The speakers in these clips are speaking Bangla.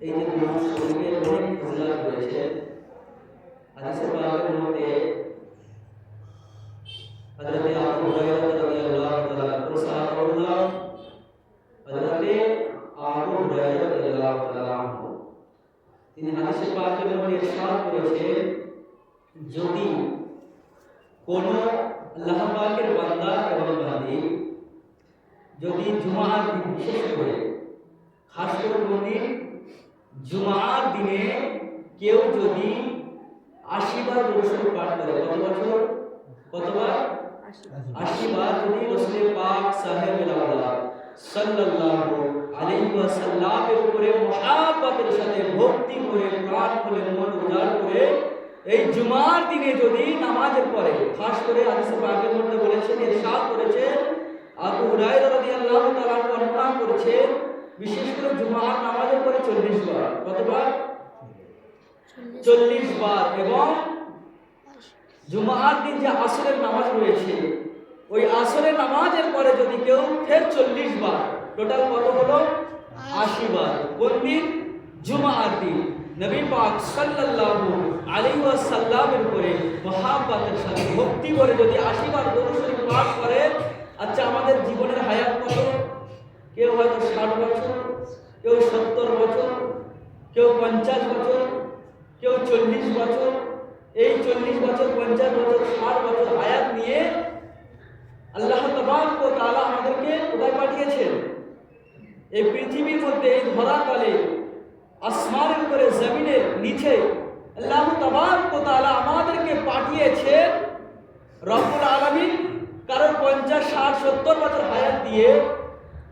এই যে দুরূদ শরীফের অনেক ফজিলত রয়েছে। হাদিসে পাকের মধ্যে হযরত আবু হুরায়রা রাদিয়াল্লাহু তাআলা আনহু সাহাবাহুল্লাহ হযরত আবু হুরায়রা রাদিয়াল্লাহু তাআলা আনহু তিনি হাদিসে পাকের মধ্যে ইরশাদ করেছেন, যদি কোন আল্লাহ পাকের বান্দা এবং বান্দী যদি জুমার দিন, বিশেষ করে খাস করে বলি জুমার দিনে কেউ যদি 80 বার দরুদ পাঠ করে, কতবার 80 বার যদি রাসূল পাক সাহেবের আওলাদ সাল্লাল্লাহু আলাইহি ওয়াসাল্লামের উপরে মুহাব্বতের সাথে ভক্তি করে প্রাণ খুলে মন উজাড় করে এই জুমার দিনে যদি নামাজের পরে, খাস করে হাদিসে পাকের মধ্যে বলেছেন, ইরশাদ করেছেন, আবু হুরায়রা রাদিয়াল্লাহু তাআলা বর্ণনা করেছেন, বিশেষ করে জুমার নামাজের পরে 40 বার, কতবার 40 বার, এবং জুমার দিন যে আসরের নামাজ রয়েছে ওই আসরের নামাজের পরে যদি কেউ ফের 40 বার, টোটাল কত হলো 80 বার। কোন দিন? জুমার দিন। নবী পাক সাল্লাল্লাহু আলাইহি ওয়াসাল্লামের উপরে মুহাব্বতের সাথে ভক্তি করে যদি 80 বার দরুদ শরীফ পাঠ করে, আচ্ছা আমাদের জীবনের হায়াত কত? কেউ হয়তো 60 বছর, কেউ 70 বছর, কেউ 50 বছর, কেউ 40 বছর। এই 40 বছর, 50 বছর, 60 বছর হায়াত নিয়ে আল্লাহ তাবারক ওয়া তাআলা আমাদেরকে কোথায় পাঠিয়েছেন? এই পৃথিবীর মধ্যে, এই ধরাতলে, আসমানের উপরে, জমিনের নিচে আল্লাহ তাবারক ওয়া তাআলা আমাদেরকে পাঠিয়েছেন রব্বুল আলামিন কারণ 50, 60, 70 বছর হায়াত দিয়ে।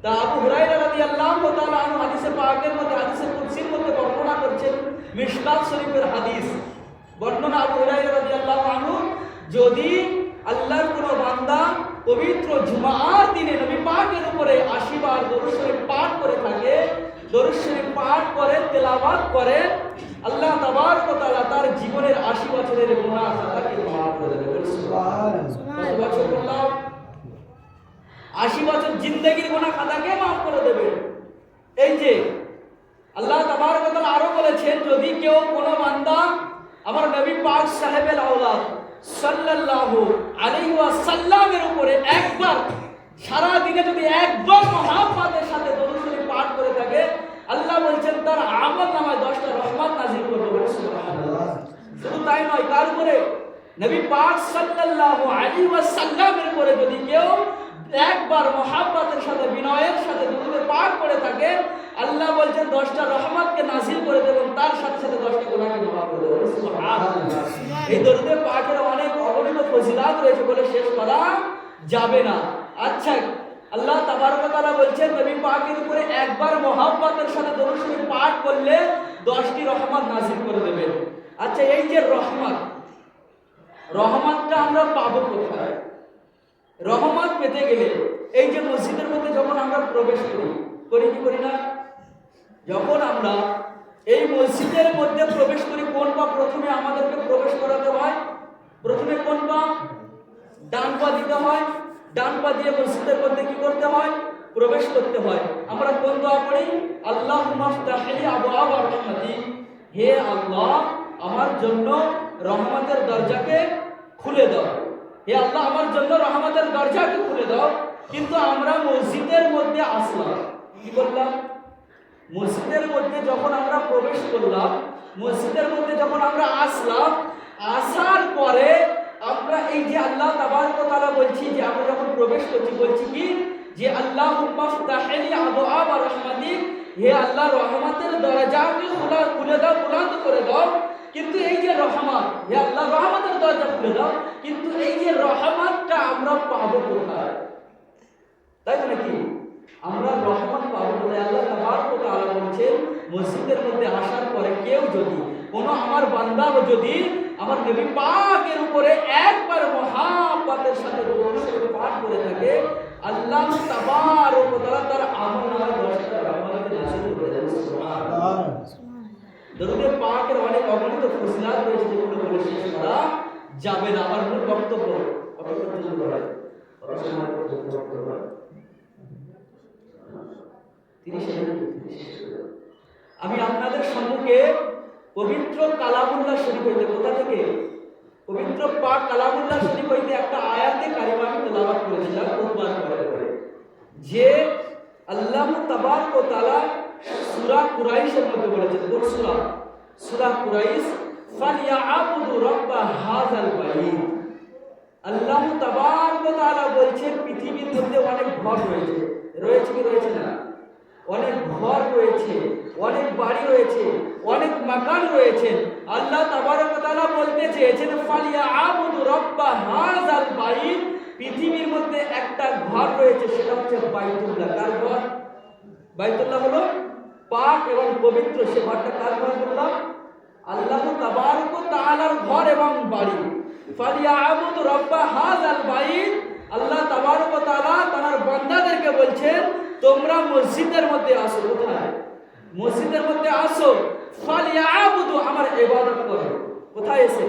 তা আবু হুরায়রা রাদিয়াল্লাহু তাআলা আনহু হাদিসে পাকের মধ্যে, হাদিসে কুদসির মধ্যে বর্ণনা করছেন, মিশকাত শরীফের হাদিস বর্ণনা, আবু হুরায়রা রাদিয়াল্লাহু আনহু, যদি আল্লাহর কোন বান্দা পবিত্র জুমার দিনে নবী পাকের উপরে 80 বার দরুদ শরীফ পাঠ করে থাকে, দরুদ শরীফ পাঠ করে তেলাওয়াত করে, আল্লাহ তাবারক ওয়া তাআলা তার জীবনের 80 বছরের গুনাহ খাতাকে মাফ করে দেবেন। সুবহানাল্লাহ। কত বছর বললাম? 80 বছর জিন্দেগির গুনাহ খাতাকে মাফ করে দেবেন। এই যে আল্লাহ তাবারক ওয়া তাআলা আরো বলেছেন, যদি কেউ কোন বান্দা আমার নবী পাক সাহেবের আওলাদ সাল্লাল্লাহু আলাইহি ওয়াসাল্লামের উপরে একবার, সারা দিনে যদি একবার মুহাব্বতের সাথে দরুদ শরীফ পাঠ করে থাকে, আল্লাহ বলেন তার আমলনামায় 10টা রহমত নাযিল করবে। সুবহানাল্লাহ। শুধু তাই নয়, কার উপরে? নবী পাক সাল্লাল্লাহু আলাইহি ওয়াসাল্লামের উপরে যদি কেউ একবার মুহাব্বতের সাথে, বিনয়ের সাথে দরুদ পাঠ করে থাকে, আল্লাহ বলেন 10টা রহমতকে নাযিল করে দেবেন, তার সাথে সাথে 10টা গুনাহকে মাফ করে দেবেন। সুবহানাল্লাহ। এই দরুদ পাঠের অনেক অগণিত ফজিলত রয়েছে বলে শেষ করা যাবে না। আচ্ছা, আল্লাহ তাবারক ওয়া তাআলা বলছেন নবী পাকের উপরে একবার মুহাব্বতের সাথে দরুদ শরীফ পাঠ করলে 10টি রহমত নাযিল করে দেবেন। আচ্ছা, এই যে রহমতটা আমরা পাবো কোথায়? রহমত পেতে গেলে এই যে মসজিদের মধ্যে যখন আমরা প্রবেশ করি কি করি না? যখন আমরা এই মসজিদের মধ্যে প্রবেশ করি, কোন পা প্রথমে আমাদেরকে প্রবেশ করাতে হয়? প্রথমে কোন পা? ডান পা দিতে হয়। ডান পা দিয়ে মসজিদের মধ্যে কি করতে হয়? প্রবেশ করতে হয়। আমরা কোন দোয়া পড়ি? আল্লাহুম্মা ফতাহলি আবওয়াবা রাহমাতিক, হে আল্লাহ আমার জন্য রহমতের দরজাকে খুলে দাও। হে আল্লাহ আমার জন্য রহমতের দরজাকে খুলে দাও। কিন্তু আমরা মসজিদের মধ্যে আসলাম, কি করলাম? মসজিদের মধ্যে যখন আমরা প্রবেশ করলাম, মসজিদের মধ্যে যখন আমরা আসলাম, আসার পরে আমরা এই যে আল্লাহ তাবারক ওয়া তাআলা বলছি, যে আমরা যখন প্রবেশ করছি বলছি কি, যে আল্লাহুম্মা ফতাহলি আবওয়াবা রাহমাতিক, হে আল্লাহ রহমতের দরজাকে খুলে দাও, বুলন্দ করে দাও। কিন্তু এই যে রহমত, হে আল্লাহ রহমতের দরজা খুলে দাও, কিন্তু এই যে রহমতটা আমরা পাবো কোথায়? তাই তো নাকি? আমরা রহমত পাবো কোথায়? আল্লাহ তাবারক ওয়া তাআলা বলছেন, মসজিদের মধ্যে আসার পরে কেউ যদি, কোন আমার বান্দা যদি আমার নবী পাকের উপরে একবার মুহাব্বতের সাথে দরুদ শরীফ পাঠ করে থাকে, আল্লাহ তাবারক ওয়া তাআলা তার আমলনামায় 10টা রহমত নাযিল করে দেন। সুবহানাল্লাহ। দরুদ পাকের অনেক অগণিত ফজিলত রয়েছে, যেগুলো বলে শেষ করা যাবে না। আমার মূল বক্তব্য আমি আপনাদের সম্মুখে পবিত্র কালামুল্লাহ শরীফ হইতে, কোথা থেকে? পবিত্র পাক কালামুল্লাহ শরীফ হইতে একটা আয়াতে কারিমা আমি তেলাওয়াত করেছিলাম বহুবার করে, যে আল্লাহ তাবারক ওয়া তাআলা সূরা কুরাইশের মধ্যে বলেছেন। কোন সূরা? সূরা কুরাইশ, ফালিয়াবুদু রাব্ব হাযাল বাইত। আল্লাহ তাবারক ওয়া তাআলা বলছেন পৃথিবীর মধ্যে অনেক ঘর রয়েছে, রয়েছে কি রয়েছে না? অনেক ঘর রয়েছে, অনেক বাড়ি রয়েছে, অনেক মাকান রয়েছে। আল্লাহ তাবারক ওয়া তাআলা বলতে চেয়েছেন ফালিয়াবুদু রাব্ব হাযাল বাইত, পৃথিবীর মধ্যে একটা ঘর রয়েছে, সেটা হচ্ছে বাইতুল্লাহ। কার ঘর? বাইতুল্লাহ হলো পাক এবং পবিত্র। সে ঘরটা কার ঘর বললাম? আল্লাহ তাবারক ওয়া তাআলার ঘর এবং বাড়ি। ফালিয়াবুদু রাব্ব হাযাল বাইত, আল্লাহ তাবারক ওয়া তাআলা তার বান্দাদেরকে বলছেন তোমরা মসজিদের মধ্যে আসো। কোথায়? মসজিদের মধ্যে আসো, ফালিয়াবুদু, আমার ইবাদত করো। কোথায় এসে?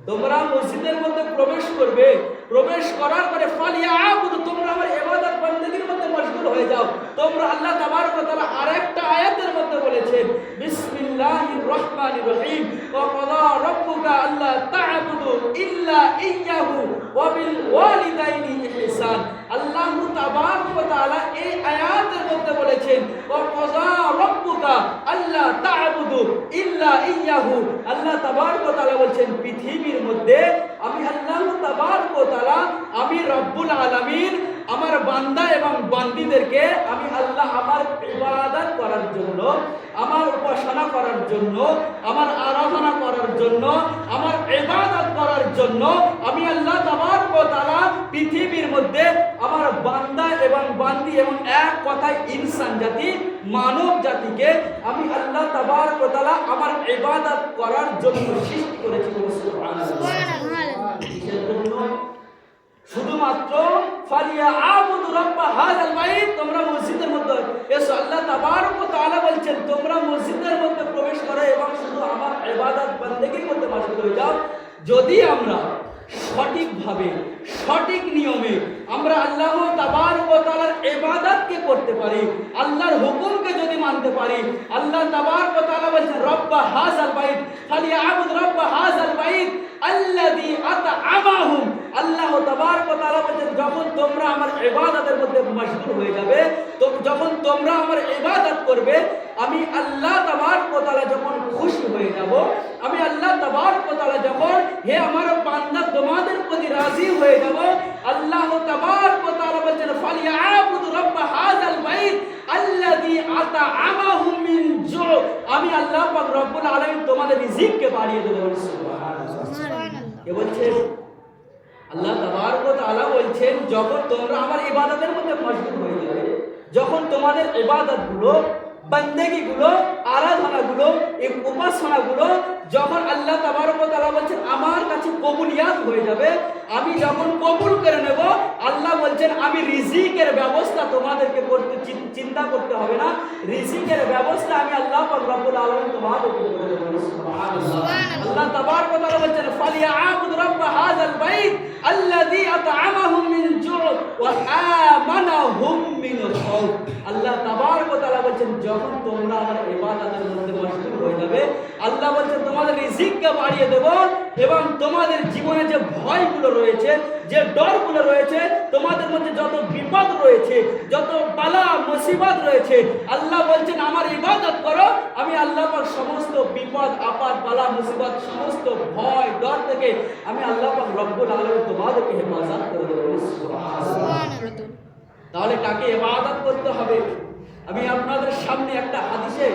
তোমরা মসজিদের মধ্যে প্রবেশ করবে, প্রবেশ করার পরে ফালিয়াবুদু, তোমরা আমার ইবাদত বندگির মধ্যে মশগুল হয়ে যাও। তোমরা আল্লাহ তাবারক ওয়া তাআলা আরেকটা আয়াতের মধ্যে বলেছেন বিসমিল্লাহির রহমানির রহিম, ওয়া ক্বাদা রাব্বুকা আল্লা তা'বুদু ইল্লা ইয়্যাহু ওয়া বিল ওয়ালিদাইনি ইহসান। আল্লাহ তাবারক ওয়া তাআলা এই আয়াতের মধ্যে বলেছেন ওয়া ক্বাদা রাব্বুকা আল্লা তা'বুদু ইল্লা ইয়্যাহু। আল্লাহ তাবারক ওয়া তাআলা বলেন পৃথিবীর মধ্যে আমি আল্লাহ তাবারক ওয়া তাআলা, আমি রব্বুল আলামিন আমার বান্দা এবং বান্দীদেরকে আমি আল্লাহ আমার ইবাদত করার জন্য, আমার উপাসনা করার জন্য, আমার আরাধনা করার জন্য, আমার ইবাদত করার জন্য আমি আল্লাহ তাবারক ওয়া তাআলা পৃথিবীর মধ্যে আমার বান্দা এবং বান্দী এবং এক কথায় ইনসান জাতি, মানব জাতিকে আমি আল্লাহ তাবারক ওয়া তাআলা আমার ইবাদত করার জন্য সৃষ্টি করেছি। সুবহানাল্লাহ। কিসের জন্য? শুধুমাত্র ফালিয়াবুদু রাব্ব হাযাল বাইত, তোমরা মসজিদের মধ্যে এসো। আল্লাহ তাবারক ওয়া তাআলা বলছেন তোমরা মসজিদের মধ্যে প্রবেশ করো এবং শুধু আমার ইবাদত বندگির মধ্যে মশগুল হয়ে যাও। যদি আমরা সঠিকভাবে, সঠিক নিয়মে আমরা আল্লাহ তাবারক ওয়া তাআলার ইবাদতকে করতে পারি, আল্লাহর হুকুমকে যদি মানতে পারি, আল্লাহ তাবারক ওয়া তাআলা বলেন রব্ব হাযাল বাইত ফালিয়াবুদ রব্ব হাযাল বাইত আল্লাযী আত'আমাহুম। আল্লাহ তাবারক ওয়া তাআলা বলেন যখন তোমরা আমার ইবাদতের মধ্যে মশগুল হয়ে যাবে, তো যখন তোমরা আমার ইবাদত করবে, আমি আল্লাহ তাবারক ওয়া তাআলা যখন খুশি হয়ে যাব, আমি আল্লাহ তাবারক ওয়া তাআলা যখন হে আমার বান্দা তোমাদের প্রতি রাজি হয়ে যাব, আল্লাহ তাবারক ওয়া তাআলা বলেন ফালিয়াবুদু রাব্ব হাযাল বাইত আল্লাযী আত'আমাহুম মিন জু', আমি আল্লাহ পাক রব্বুল আলামিন তোমাদের রিজিককে বাড়িয়ে দেব। সুবহানাল্লাহ। কে বলছেন? আল্লাহ তাবারক ওয়া তাআলা বলছেন যখন তোমরা আমার ইবাদতের মধ্যে মশগুল হয়ে যাবে, যখন তোমাদের ইবাদতগুলো, বন্দেগিগুলো, আরাধনাগুলো, এই উপাসনাগুলো যখন আল্লাহ তাবারক ওয়া তাআলা বলছেন আমার কাছে কবুলিয়াত হয়ে যাবে, আমি যখন কবুল করে নেব, আল্লাহ বলছেন আমি রিজিকের ব্যবস্থা তোমাদেরকে করতে, চিন্তা করতে হবে না, রিজিকের ব্যবস্থা আমি আল্লাহ পাক রব্বুল আলামিন তোমাদেরকে করে দেব। সুবহানাল্লাহ। আল্লাহ তাবারক ওয়া তাআলা বলছেন ফালিয়াবুদ রাব্ব হাযাল বাইত আল্লাযী আত'আমাহুম মিন জু' ওয়া আমানাহুম মিন খাউফ। আল্লাহ তাবারক ওয়া তাআলা বলছেন যখন তোমরা আমার ইবাদতের মধ্যে মশগুল হয়ে যাবে, আল্লাহ বলছেন তোমাদের রিজিককে বাড়িয়ে দেব এবং তোমাদের জীবনে যে ভয়গুলো রয়েছে, যে ডরগুলো রয়েছে, তোমাদের মধ্যে যত বিপদ রয়েছে, যত বালা মুসিবত রয়েছে, আল্লাহ বলছেন আমার ইবাদত করো, আমি আল্লাহ পাক সমস্ত বিপদ আপদ বালা মুসিবত সমস্ত ভয় ডর থেকে আমি আল্লাহ পাক রব্বুল আলামিন তোমাদেরকে হেফাজত করে দেব। সুবহানাল্লাহ। তাহলে কাকে ইবাদত করতে হবে? আমি আপনাদের সামনে একটা হাদিসে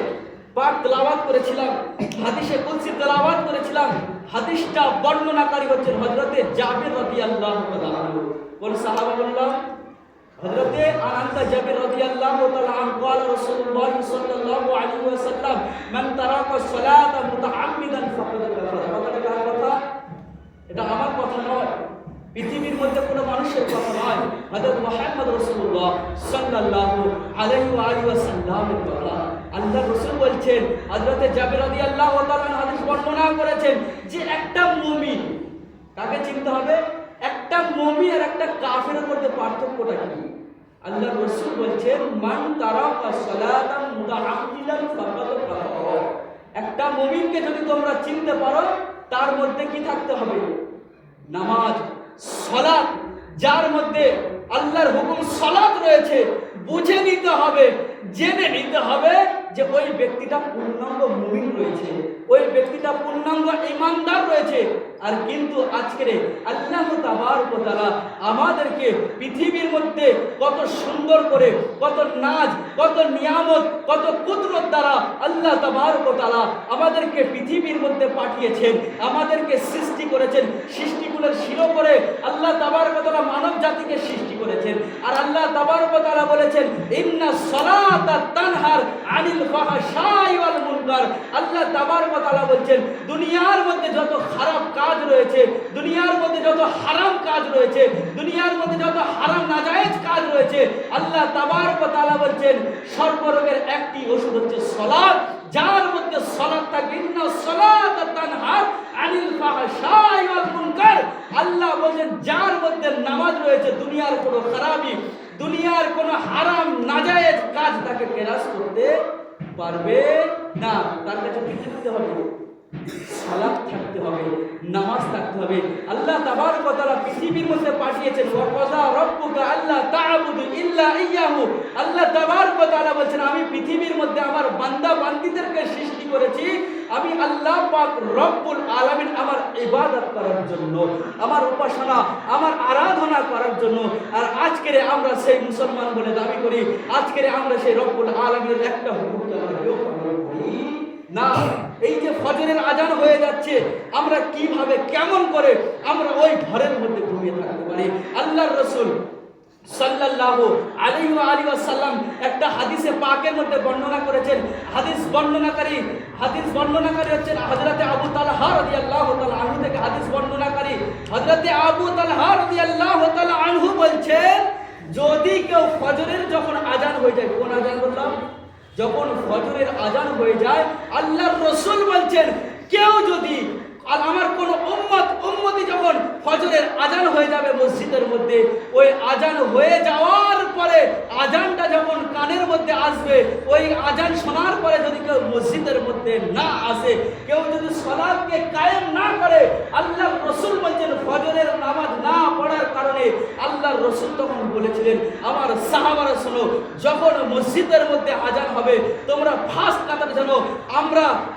পাক তেলাওয়াত করেছিলাম, হাদিসে কুদসি তেলাওয়াত করেছিলাম। হাদিসটা বর্ণনাকারী হচ্ছেন হযরতে জাবির রাদিয়াল্লাহু তাআলা আনহু। কোন সাহাবা বললাম? হযরতে আনন্দ জাবির রাদিয়াল্লাহু তাআলা আনহু قال রাসূলুল্লাহ সাল্লাল্লাহু আলাইহি ওয়াসাল্লাম মান তারাকা সালাতা মুতাআম্মিদান ফাকাদ কাফারা। কথাটা কার কথা? এটা আমার কথা নয়, পৃথিবীর মধ্যে কোনো মানুষের কথা নয়, হযরত মুহাম্মদ রাসূলুল্লাহ সাল্লাল্লাহু আলাইহি ওয়াসাল্লামের কথা। আল্লাহ রাসূল বলছেন, হযরতে জাবির রাদিয়াল্লাহু তাআলা হাদিস বর্ণনা করেছেন যে একটা মুমিন, কাকে চিনতে হবে? একটা মুমিন আর একটা কাফেরের মধ্যে পার্থক্যটা কি? আল্লাহ রাসূল বলছেন মান তারাকা সালাতান মুতাআম্মিদান ফাকাদ কাফারা। একটা মুমিনকে যদি তোমরা চিনতে পারো তার মধ্যে কি থাকতে হবে? নামাজ, সালাত। যার মধ্যে আল্লাহর হুকুম সালাত রয়েছে, বুঝে নিতে হবে, জেনে নিতে হবে যে ওই ব্যক্তিটা পূর্ণাঙ্গ মুমিন রয়েছে, ওই ব্যক্তিটা পূর্ণাঙ্গ ঈমানদার রয়েছে। আর কিন্তু আজকের আল্লাহ তাবারক ওয়া তাআলা আমাদেরকে পৃথিবীর মধ্যে কত সুন্দর করে, কত নাজ, কত নিয়ামত, কত কুদরত দ্বারা আল্লাহ তাবারক ওয়া তাআলা আমাদেরকে পৃথিবীর মধ্যে পাঠিয়েছেন, আমাদেরকে সৃষ্টি করেছেন। সৃষ্টিগুলোর শিরো করে আল্লাহ তাবারক ওয়া তাআলা মানব জাতিকে সৃষ্টি করেছেন। আর আল্লাহ তাবারক ওয়া তাআলা বলেছেন ইন্নাস সালাতা তানহার আনিল ফাহশাই ওয়াল মুনকার। আল্লাহ তাবারক ওয়া তাআলা বলছেন দুনিয়ার মধ্যে যত খারাপ কাজ রয়েছে, দুনিয়ার মধ্যে যত হারাম কাজ রয়েছে, দুনিয়ার মধ্যে যত হারাম নাজায়েজ কাজ রয়েছে, আল্লাহ তাবারক ওয়া তাআলা বলছেন সর্বরোগের একটি ওষুধ হচ্ছে সালাত। যার মধ্যে সালাত থাকে ইন্নাস সালাতা তানহার আনিল ফাহশাই ওয়াল মুনকার। আল্লাহ বলেন যার মধ্যে নামাজ রয়েছে দুনিয়ার কোনো খারাপি, দুনিয়ার কোনো হারাম নাজায়েজ কাজ তাকে কেরাস করতে পারবে না। তার কাছে কি থাকতে হবে? সালাত থাকতে হবে, নামাজ থাকতে হবে। আল্লাহ তাবারক ওয়া তাআলা পৃথিবীর মধ্যে পাঠিয়েছেন ওয়া ক্বাযা রাব্বুকা আল্লা তা'বুদু ইল্লা ইয়্যাহু। আল্লাহ তাবারক ওয়া তাআলা বলেন আমি পৃথিবীর মধ্যে আমার বান্দা বান্দীদেরকে সৃষ্টি করেছি, আমি আল্লাহ পাক রব্বুল আলামিন আমার ইবাদত করার জন্য, আমার উপাসনা, আমার আরাধনা করার জন্য। আর আজকের আমরা সেই মুসলমান বলে দাবি করি, আজকের আমরা সেই রব্বুল আলামিনের একটা হুকুমকে আমরা পালন করি না। এই যে ফজরের আজান হয়ে যাচ্ছে, আমরা কিভাবে কেমন করে আমরা ওই ঘরের মধ্যে ঘুমিয়ে থাকতে পারি? আল্লাহর রাসূল সাল্লাল্লাহু আলাইহি ওয়া সাল্লাম একটা হাদিসে পাকের মধ্যে বর্ণনা করেছেন। হাদিস বর্ণনাকারী হচ্ছেন হযরতে আবু তালহা রাদিয়াল্লাহু তাআলা আনহু থেকে হাদিস বর্ণনাকারী হযরতে আবু তালহা রাদিয়াল্লাহু তাআলা আনহু বলছেন যদি কেউ ফজরের যখন আজান হয়ে যায়, কোন আজান বললাম? যখন ফজরের আজান হয়ে যায়, আল্লাহর রাসূল বলছেন কেউ যদি আমার কোন উম্মতি যখন ফজরের আজান হয়ে যাবে মসজিদের মধ্যে, ওই আজান হয়ে যাওয়ার পরে আজানটা যখন কানের মধ্যে আসবে, ওই আজান শোনার পরে যদি কেউ মসজিদের মধ্যে না আসে, কেউ যদি সালাতকে কায়েম না করে, আল্লাহর রাসূল বলেন ফজরের নামাজ না পড়ার কারণে আল্লাহর রাসূল তখন বলেছিলেন আমার সাহাবারা শোনো, যখন মসজিদের মধ্যে আজান হবে তোমরা ফার্স্ট কাতারে জানো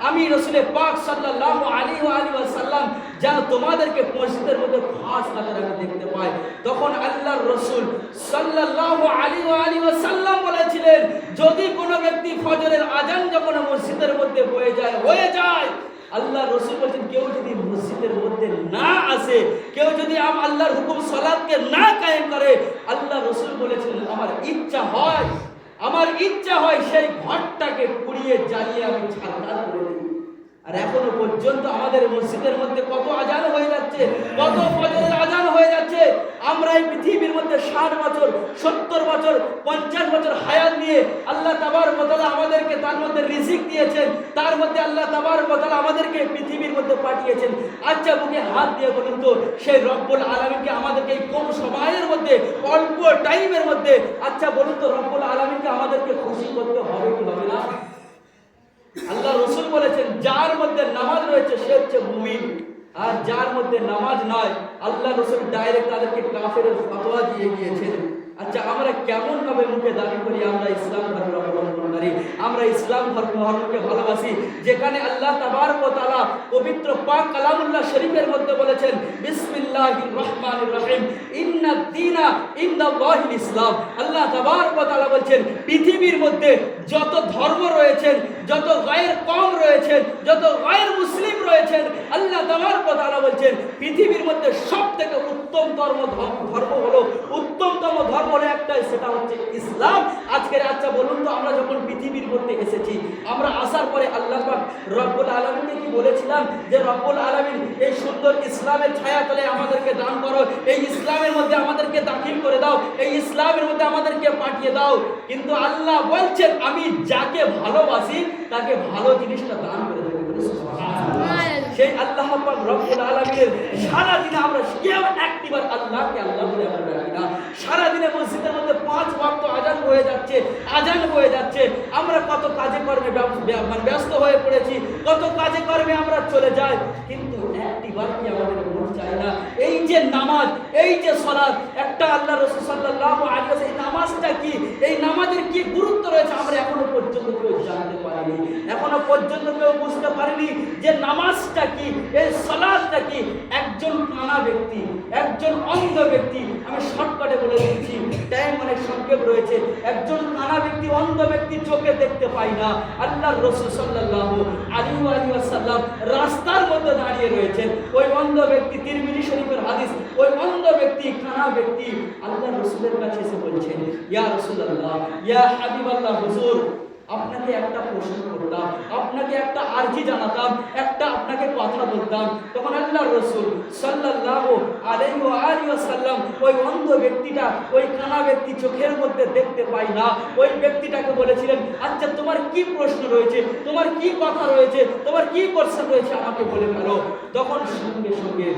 আমি রাসূলে পাক সাল্লাল্লাহু আলাইহি ওয়া সাল্লাম যেন তোমাদেরকে মসজিদের মধ্যে ফার্স্ট কাতারে দেখতে পাই। তখন আল্লাহর রাসূল সাল্লাল্লাহু আলাইহি ওয়া সাল্লাম বলেছিলেন যদি কোনো ব্যক্তি ফজরের আজান যখন মসজিদের মধ্যে হয়ে যায় আল্লাহ রাসূল বলেন কেউ যদি মসজিদের মধ্যে না আসে, কেউ যদি আল্লাহর হুকুম সালাতকে না কায়েম করে, আল্লাহ রাসূল বলেছেন আমার ইচ্ছা হয় সেই ঘরটাকে পুড়িয়ে জ্বালিয়ে আমি ছারখার করে দিই। আর এখনো পর্যন্ত আমাদের মসজিদের মধ্যে কত আজান হয়ে যাচ্ছে, কত ফজরের আজান হয়ে যাচ্ছে। আমরা এই পৃথিবীর মধ্যে 60 বছর, 70 বছর, 50 বছর হায়াত নিয়ে আল্লাহ তাবারক ওয়া তাআলা আমাদেরকে তার মধ্যে রিজিক দিয়েছেন, তার মধ্যে আল্লাহ তাবারক ওয়া তাআলা আমাদেরকে পৃথিবীর মধ্যে পাঠিয়েছেন। আচ্ছা বুকে হাত দিয়ে বলুন তো সেই রব্বুল আলামিনকে আমাদেরকে এই কম সময়ের মধ্যে, অল্প টাইমের মধ্যে, আচ্ছা বলুন তো রব্বুল আলামিনকে আমাদেরকে খুশি করতে হবে কি হবে না? আল্লাহ রাসূল বলেছেন যার মধ্যে নামাজ রয়েছে সে হচ্ছে মুমিন, আর যার মধ্যে নামাজ নয় আল্লাহ রাসূল ডাইরেক্ট তাদেরকে কাফেরের ফতোয়া দিয়ে দিয়েছেন। আচ্ছা আমরা কেমন ভাবে মুখে দাবি করি আমরা ইসলাম ধর্ম অবলম্বনকারী, আমরা ইসলাম ধর্মকে ভালোবাসি, যেখানে আল্লাহ তাবারক ওয়া তাআলা পবিত্র পাক কালামুল্লাহ শরীফের মধ্যে বলেছেন বিসমিল্লাহির রহমানির রহিম ইন্নাদ দীনা ইনদাল্লাহিল ইসলাম। আল্লাহ তাবারক ওয়া তাআলা বলেন পৃথিবীর মধ্যে যত ধর্ম রয়েছেন, যত গায়ের কওম রয়েছেন, যত গায়ের মুসলিম রয়েছেন, আল্লাহ তাবারক ওয়া তাআলা বলেন পৃথিবীর মধ্যে সবথেকে উত্তম ধর্ম হলো, উত্তমতম ধর্ম হলো একটাই, সেটা হচ্ছে ইসলাম। আচ্ছা বলুন তো আমরা যখন পৃথিবীর মধ্যে এসেছি, আমরা আসার পরে আল্লাহ পাক রব্বুল আলামিনকে কি বলেছিলাম যে রব্বুল আলামিন এই সুন্দর ইসলামের ছায়াতলে আমাদেরকে দান করো, এই ইসলামের মধ্যে আমাদেরকে দাখিল করে দাও, এই ইসলামের মধ্যে আমাদেরকে পাঠিয়ে দাও। কিন্তু আল্লাহ বলছেন আমি যাকে ভালোবাসি তাকে ভালো জিনিসটা দান করে দেব। সেই আল্লাহ পাক রব্বুল আলামিনের সারা দিনে আমরা কেউ একটিবার আল্লাহকে আল্লাহ বলে আমরা ডাকি না। সারা দিনে মসজিদের মধ্যে 5 ওয়াক্ত আজান হয়ে যাচ্ছে, আমরা কত কাজে কর্মে ব্যস্ত হয়ে পড়েছি, কত কাজে কর্মে আমরা চলে যাই, কিন্তু একটিবার কি আমাদের মন চায় না এই যে নামাজ, এই যে সালাত, একটা আল্লাহ রাসূল সাল্লাল্লাহু আলাইহি ওয়াসাল্লাম এই নামাজটা কি, এই নামাজের কি গুরুত্ব রয়েছে আমরা এখনো পর্যন্ত কেউ জানতে পারিনি, এখনো পর্যন্ত কেউ বুঝতে পারিনি যে নামাজটা কি, এই সালাতটা কি। একজন কানা ব্যক্তি, একজন অন্ধ ব্যক্তি, আমি শর্টকাটে বলে দিচ্ছি, টাইম অনেক সংক্ষেপ রয়েছে, একজন কানা ব্যক্তি, অন্ধ ব্যক্তি চোখে দেখতে পায় না। আল্লাহর রাসূল সাল্লাল্লাহু আলাইহি ওয়াসাল্লাম রাস্তার মধ্যে দাঁড়িয়ে রয়েছেন, ওই অন্ধ ব্যক্তি, তিরমিজি শরীফের হাদিস, ওই অন্ধ ব্যক্তি, কানা ব্যক্তি আল্লাহর রাসূলের কাছে এসে বলছেন, ইয়া রাসূলুল্লাহ, ইয়া হাবিবাল্লাহ, হুজুর আপনাকে একটা প্রশ্ন করতাম, আপনাকে একটা আরজি জানাতাম, একটা আপনাকে কথা বলতাম। তখন আল্লাহর রাসূল সাল্লাল্লাহু আলাইহি ওয়াসাল্লাম ওই অন্ধ ব্যক্তিটা, ওই কানা ব্যক্তি চোখের মধ্যে দেখতে পায় না, ওই ব্যক্তিটাকে বলেছিলেন, আচ্ছা তোমার কি প্রশ্ন রয়েছে, তোমার কি কথা রয়েছে, তোমার কি প্রশ্ন রয়েছে, আমাকে বলে ফেলো। তখন সঙ্গে সঙ্গে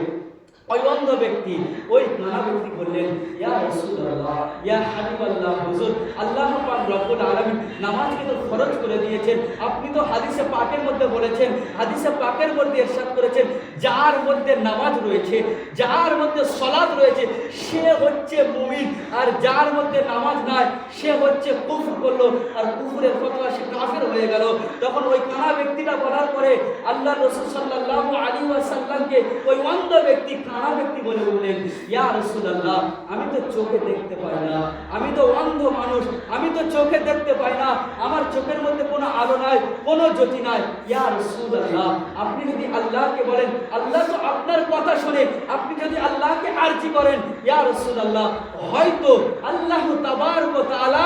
ওই অন্ধ ব্যক্তি, ওই কানা ব্যক্তি বললেন, ইয়া রাসূলুল্লাহ, ইয়া হাবিবাল্লাহ, হুজুর আল্লাহ পাক রব্বুল আলামিন নামাজকে তো ফরজ করে দিয়েছেন, আপনি তো হাদিসে পাকের মধ্যে বলেছেন, হাদিসে পাকের মধ্যে ইরশাদ করেছেন, যার মধ্যে নামাজ রয়েছে, যার মধ্যে সালাত রয়েছে সে হচ্ছে মুমিন, আর যার মধ্যে নামাজ নাই সে হচ্ছে কুফর করলো, আর কুফরের ফতোয়া সে কাফের হয়ে গেল। তখন ওই কানা ব্যক্তিটা বলার পরে আল্লাহর রাসূল সাল্লাল্লাহু আলাইহি ওয়াসাল্লামকে ওই অন্ধ ব্যক্তি, কানা ব্যক্তি বলে বললেন, ইয়া রাসূলুল্লাহ, আমি তো চোখে দেখতে পাই না, আমি তো অন্ধ মানুষ, আমি তো চোখে দেখতে পাই না, আমার চোখের মধ্যে কোনো আলো নাই, কোনো জ্যোতি নাই, ইয়া রাসূলুল্লাহ আপনি যদি আল্লাহকে বলেন, আল্লাহ তো আপনার কথা শুনে, আপনি যদি আল্লাহকে আরজি করেন, ইয়া রাসূলুল্লাহ হয়তো আল্লাহ তাবারক ওয়া তাআলা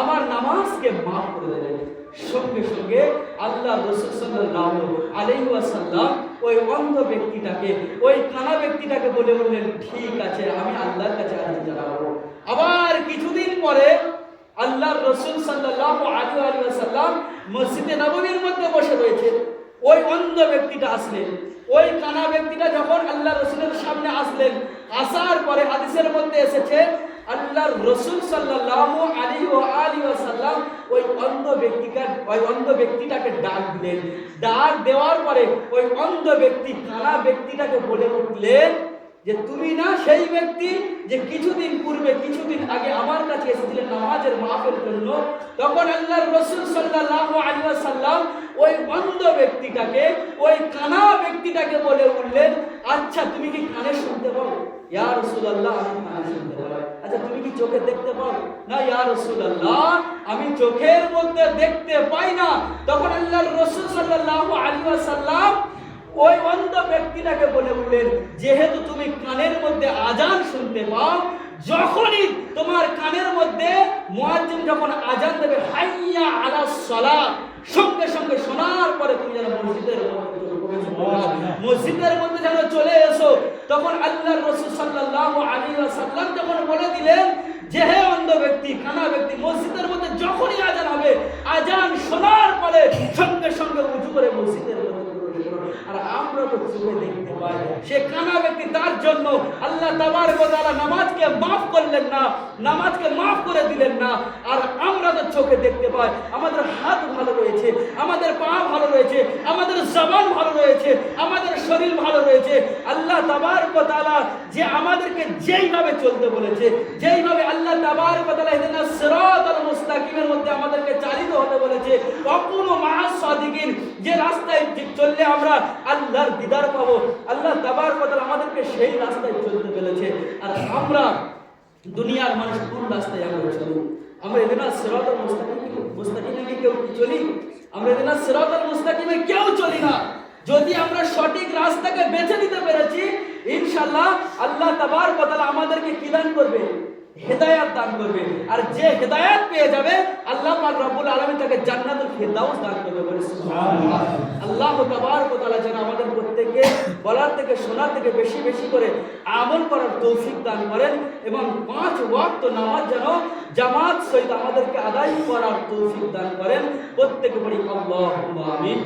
আমার নামাজকে মাফ করে দেবেন। সঙ্গে সঙ্গে আল্লাহ রাসূল সাল্লাল্লাহু আলাইহি ওয়াসাল্লাম ওই অন্ধ ব্যক্তিটাকে, ওই কানা ব্যক্তিটাকে বলে বললেন, ঠিক আছে আমি আল্লাহর কাছে আরজি জানাবো। আবার কিছুদিন পরে আল্লাহর রাসূল সাল্লাল্লাহু আলাইহি ওয়াসাল্লাম মসজিদে নববীর মধ্যে বসে রয়েছে, ওই অন্ধ ব্যক্তিটা আসলেন, ওই কানা ব্যক্তিটা যখন আল্লাহ রাসূলের সামনে আসলেন, আসার পরে হাদিসের মধ্যে এসেছে আল্লাহর রাসূল সাল্লাল্লাহু আলাইহি ওয়াসাল্লাম ওই অন্ধ ব্যক্তিটাকে ডাক দিলেন। ডাক দেওয়ার পরে ওই অন্ধ ব্যক্তি, কানা ব্যক্তিটাকে বলে উঠলেন যে তুমি না সেই ব্যক্তি যে কিছুদিন পূর্বে, কিছুদিন আগে আমার কাছে এসেছিলেন নামাজের মাহফিলের জন্য। তখন আল্লাহর রাসূল সাল্লাল্লাহু আলাইহি ওয়াসাল্লাম ওই অন্ধ ব্যক্তিটাকে, ওই কানা ব্যক্তিটাকে বলে উঠলেন, আচ্ছা তুমি কি কানে শুনতে পাও? ইয়া রাসূলুল্লাহ আমি কানে শুনতে পাই। আচ্ছা তুমি কি চোখে দেখতে পাও? না ইয়া রাসূলুল্লাহ আমি চোখের মধ্যে দেখতে পাই না। তখন আল্লাহর রাসূল সাল্লাল্লাহু আলাইহি ওয়াসাল্লাম ওই অন্ধ ব্যক্তিটাকে বলে উঠলেন, যেহেতু তুমি কানের মধ্যে আজান শুনতে পাও, যখনই তোমার কানের মধ্যে মুয়াজ্জিন যখন আজান দেবে, হাইয়া আলাস সালাত, সঙ্গে সঙ্গে শোনার পরে তুমি যেন মসজিদের মধ্যে যেন চলে এসো। তখন আল্লাহর রাসূল সাল্লাল্লাহু আলাইহি ওয়াসাল্লাম যখন বলে দিলেন যে হে অন্ধ ব্যক্তি, কানা ব্যক্তি, মসজিদের মধ্যে যখনই আজান হবে, আজান শোনার পরে সঙ্গে সঙ্গে উঠে করে মসজিদের মধ্যে। আর আমরা তো চোখে দেখতে পাই, সে কানা ব্যক্তি, তার জন্য আল্লাহ তাবারক ওয়া তাআলা নামাজকে মাফ করলেন না, নামাজকে মাফ করে দিলেন না। আর আমরা তো চোখে দেখতে পাই, আমাদের হাত ভালো রয়েছে, আমাদের পা ভালো রয়েছে, আমাদের জবান ভালো রয়েছে, আমাদের শরীর ভালো রয়েছে। আল্লাহ তাবারক ওয়া তাআলা যে আমাদেরকে যেইভাবে চলতে বলেছে, যেইভাবে আল্লাহ তাবারক ওয়া তাআলা ইহদিনাস সিরাতাল মুস্তাকিমের মধ্যে আমাদেরকে চালিত হতে বলেছে, ওয়াকুনু মাআস সাদিকিন, যে রাস্তায় চললে আমরা আল্লাহর দিদার পাবো, আল্লাহ তাবারক ওয়া তাআলা আমাদেরকে সেই রাস্তায় চলতে বলেছে। আর আমরা দুনিয়ার মানুষ কোন রাস্তায় আমরা চলি? আমরা ইহদিনাস সিরাতাল মুস্তাকিমে কেউ চলি? আমরা ইহদিনাস সিরাতাল মুস্তাকিমে কেউ চলি না। যদি আমরা সঠিক রাস্তাকে বেছে নিতে পেরেছি, ইনশাআল্লাহ আল্লাহ তাবারক ওয়া তাআলা আমাদেরকে কি দান করবে? হেদায়েত দান করবে। আর যে হেদায়েত পেয়ে যাবে, আল্লাহ পাক রব্বুল আলামিন তাকে জান্নাতুল ফিরদাউস দান করবে। বলে সুবহানাল্লাহ। আল্লাহ তাবারক ওয়া তাআলা যেন আমাদের প্রত্যেককে বলার থেকে শোনার থেকে বেশি বেশি করে আমল করার তৌফিক দান করেন, এবং 5 ওয়াক্ত নামাজ যেন জামাত সহিত আমাদেরকে আদায় করার তৌফিক দান করেন। প্রত্যেকে বলি আল্লাহুম্মা আমিন।